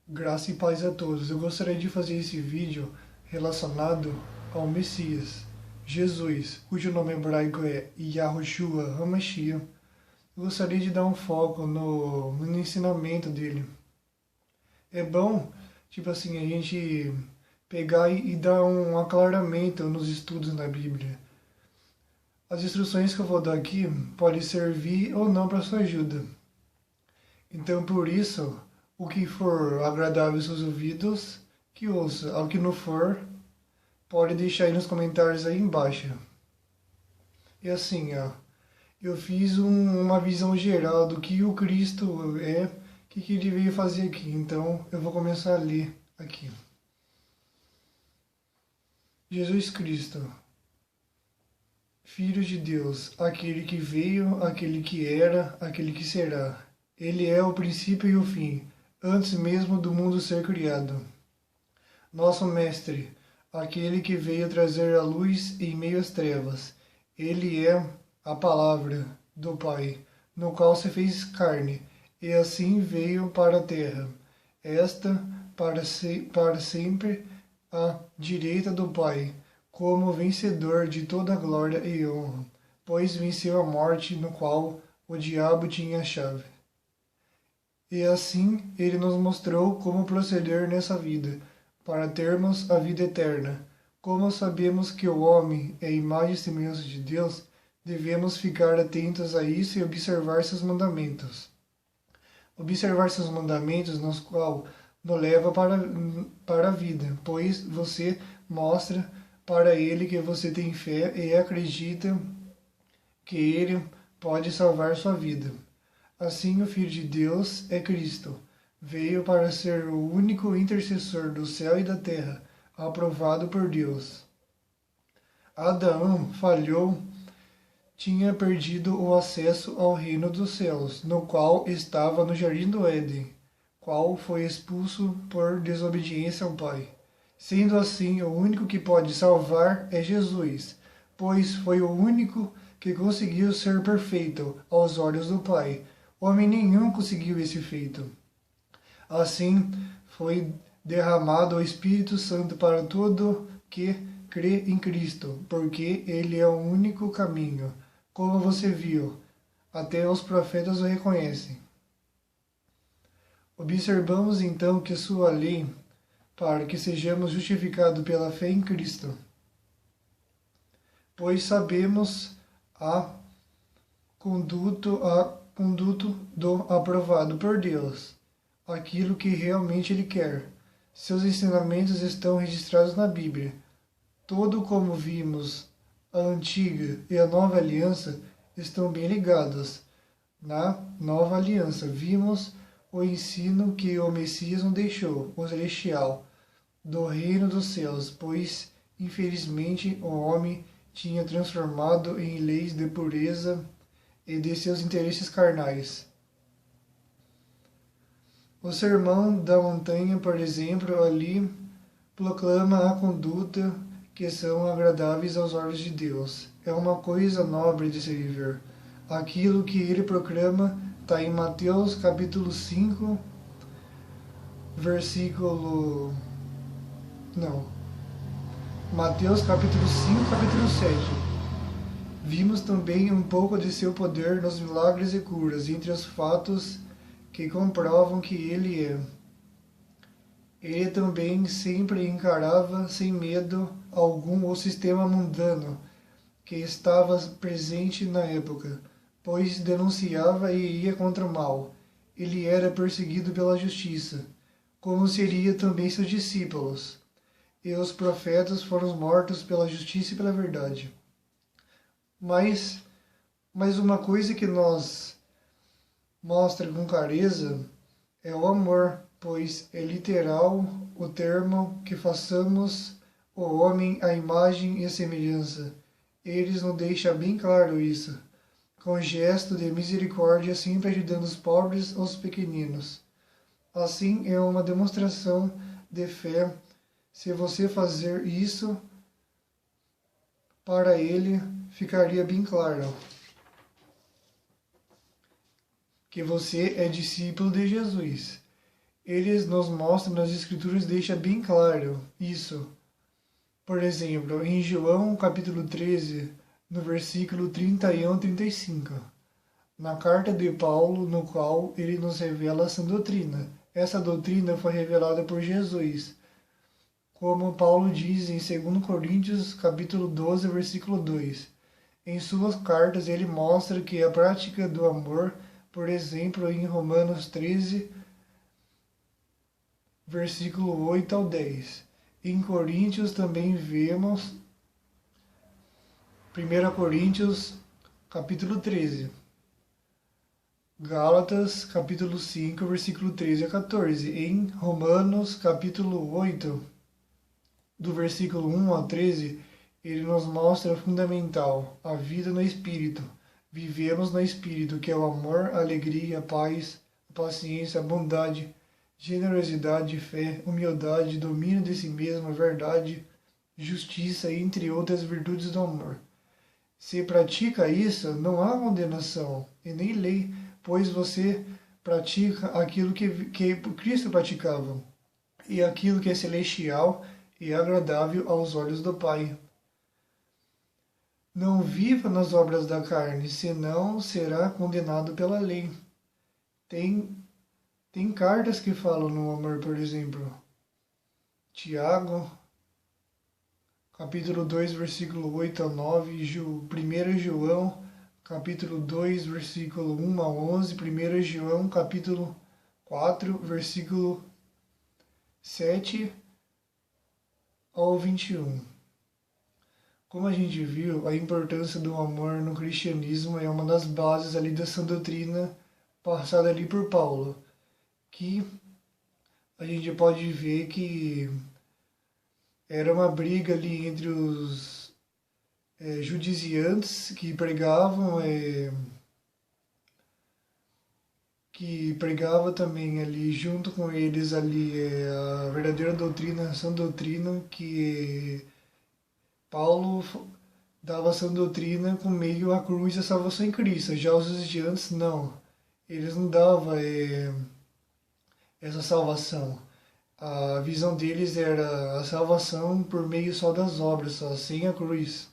Graça e paz a todos. Eu gostaria de fazer esse vídeo relacionado ao Messias, Jesus, cujo nome hebraico é Yahushua HaMashiach. Eu gostaria de dar um foco no ensinamento dele. É bom, tipo assim, a gente pegar e dar um aclaramento nos estudos na Bíblia. As instruções que eu vou dar aqui podem servir ou não para sua ajuda. Então, por isso, o que for agradável aos seus ouvidos, que ouça. Ao que não for, pode deixar aí nos comentários aí embaixo. E assim, ó, eu fiz uma visão geral do que o Cristo é, o que ele veio fazer aqui. Então, eu vou começar a ler aqui. Jesus Cristo, Filho de Deus, aquele que veio, aquele que era, aquele que será. Ele é o princípio e o fim, antes mesmo do mundo ser criado. Nosso Mestre, aquele que veio trazer a luz em meio às trevas. Ele é a palavra do Pai, no qual se fez carne, e assim veio para a terra. Esta para sempre à direita do Pai, como vencedor de toda glória e honra, pois venceu a morte, no qual o diabo tinha a chave. E assim ele nos mostrou como proceder nessa vida, para termos a vida eterna. Como sabemos que o homem é a imagem e semelhança de Deus, devemos ficar atentos a isso e observar seus mandamentos. Observar seus mandamentos, nos qual nos leva para a vida, pois você mostra para ele que você tem fé e acredita que ele pode salvar sua vida. Assim, o Filho de Deus é Cristo. Veio para ser o único intercessor do céu e da terra, aprovado por Deus. Adão falhou, tinha perdido o acesso ao reino dos céus, no qual estava no jardim do Éden, qual foi expulso por desobediência ao Pai. Sendo assim, o único que pode salvar é Jesus, pois foi o único que conseguiu ser perfeito aos olhos do Pai. Homem nenhum conseguiu esse feito. Assim, foi derramado o Espírito Santo para todo que crê em Cristo, porque Ele é o único caminho. Como você viu, até os profetas o reconhecem. Observamos então que sua lei, para que sejamos justificados pela fé em Cristo, pois sabemos a conduto do aprovado por Deus, aquilo que realmente Ele quer. Seus ensinamentos estão registrados na Bíblia. Todo como vimos, a antiga e a nova aliança estão bem ligados. Na nova aliança, vimos o ensino que o Messias nos deixou, o celestial, do reino dos céus, pois, infelizmente, o homem tinha transformado em leis de pureza e de seus interesses carnais. O Sermão da Montanha, por exemplo, ali proclama a conduta que são agradáveis aos olhos de Deus. É uma coisa nobre de se viver. Aquilo que ele proclama está em Mateus capítulo 5, versículo... Não. Mateus capítulo 5, capítulo 7. Vimos também um pouco de seu poder nos milagres e curas, entre os fatos que comprovam que ele é. Ele também sempre encarava sem medo algum o sistema mundano que estava presente na época, pois denunciava e ia contra o mal. Ele era perseguido pela justiça, como seria também seus discípulos. E os profetas foram mortos pela justiça e pela verdade. Mas uma coisa que nos mostra com clareza é o amor, pois é literal o termo que façamos o homem à imagem e semelhança. Eles nos deixam bem claro isso, com gesto de misericórdia, sempre ajudando os pobres ou os pequeninos. Assim, é uma demonstração de fé. Se você fazer isso para ele, ficaria bem claro que você é discípulo de Jesus. Eles nos mostram nas Escrituras, deixa bem claro isso. Por exemplo, em João capítulo 13, no versículo 31 a 35, na carta de Paulo, no qual ele nos revela essa doutrina. Essa doutrina foi revelada por Jesus, como Paulo diz em 2 Coríntios capítulo 12, versículo 2. Em suas cartas ele mostra que a prática do amor, por exemplo, em Romanos 13, versículo 8 ao 10. Em Coríntios também vemos 1 Coríntios capítulo 13. Gálatas capítulo 5, versículo 13 a 14. Em Romanos capítulo 8, do versículo 1 a 13, ele nos mostra o fundamental, a vida no Espírito. Vivemos no Espírito, que é o amor, a alegria, a paz, a paciência, a bondade, generosidade, fé, humildade, domínio de si mesmo, verdade, justiça, entre outras virtudes do amor. Se pratica isso, não há condenação e nem lei, pois você pratica aquilo que Cristo praticava, e aquilo que é celestial e agradável aos olhos do Pai. Não viva nas obras da carne, senão será condenado pela lei. Tem cartas que falam no amor, por exemplo. Tiago, capítulo 2, versículo 8 a 9, 1 João, capítulo 2, versículo 1 a 11, 1 João, capítulo 4, versículo 7 ao 21. Como a gente viu, a importância do amor no cristianismo é uma das bases ali dessa doutrina passada ali por Paulo, que a gente pode ver que era uma briga ali entre os judaizantes que pregava também ali junto com eles ali a verdadeira doutrina, a sã doutrina, que Paulo dava essa doutrina com meio à cruz e a salvação em Cristo. Já os judaizantes não, eles não davam essa salvação. A visão deles era a salvação por meio só das obras, só sem a cruz.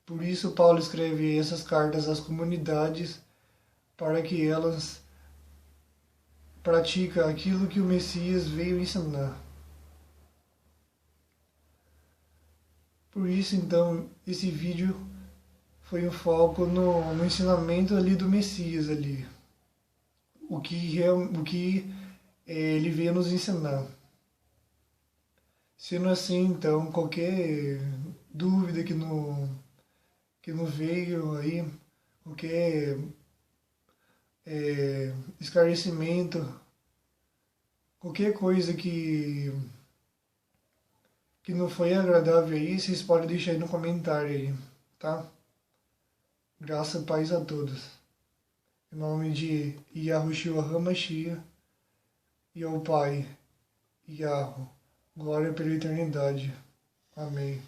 Por isso Paulo escreve essas cartas às comunidades para que elas pratiquem aquilo que o Messias veio ensinar. Por isso, então, esse vídeo foi um foco no ensinamento ali do Messias ali. O que ele veio nos ensinar. Sendo assim, então, qualquer dúvida que não veio aí, qualquer esclarecimento, qualquer coisa que não foi agradável aí, vocês podem deixar aí no comentário aí, tá? Graça e paz a todos. Em nome de Yahushua HaMashiach e ao Pai, Yahweh, glória pela eternidade. Amém.